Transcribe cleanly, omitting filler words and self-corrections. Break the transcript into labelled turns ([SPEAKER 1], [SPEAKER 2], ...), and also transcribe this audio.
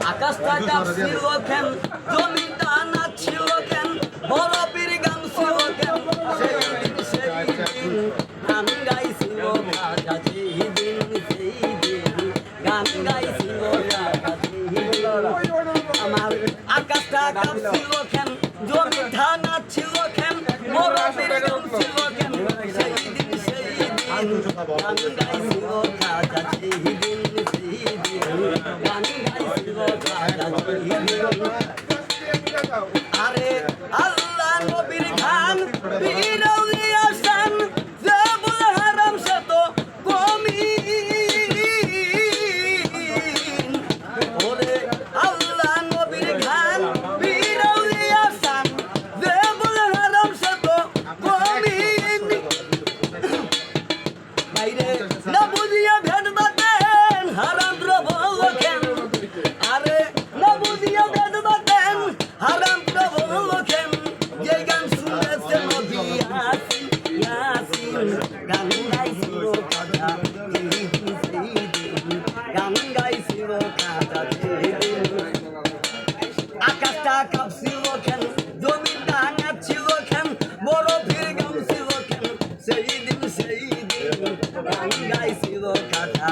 [SPEAKER 1] আকাশটা কাঁপছিল কেন, জমিটা নাচছিল কেন, বরফের গান ছিল কেন, সেই দিন গান গাইছিল রাজা, সেই দিন গান গাইছিল রাজা, আমার আকাশটা কাঁপছিল কেন, জমিটা নাচছিল কেন, বরফের গান ছিল কেন, সেই দিন গান গাইছিল রাজা, সেই দিন গান গাইছিল রাজা, আরে আল্লাহ নবীর গান বিরোধী আসান, যে বলে হারাম সে তো কমিন, ওরে আল্লাহ নবীর গান বিরোধী আসান, যে বলে হারাম সে তো কমিন, বাইরে না বুঝিয়া ভেট বাতেন হারাম প্রবল কেন, আরে না বুঝিয়া ভেট বাতেন হারাম প্রবল কেন, যে গান শুনেছে নবী ইয়াসিন, ইয়াসিন গান গাইছিল কাজা, গান গাইছিল কাজা, আকাশটা কাঁপছিল কেন, জমিটা নাচছিল কেন, বরফের গান ছিল কেন, সেই দিন গান গাইছিল কাজা।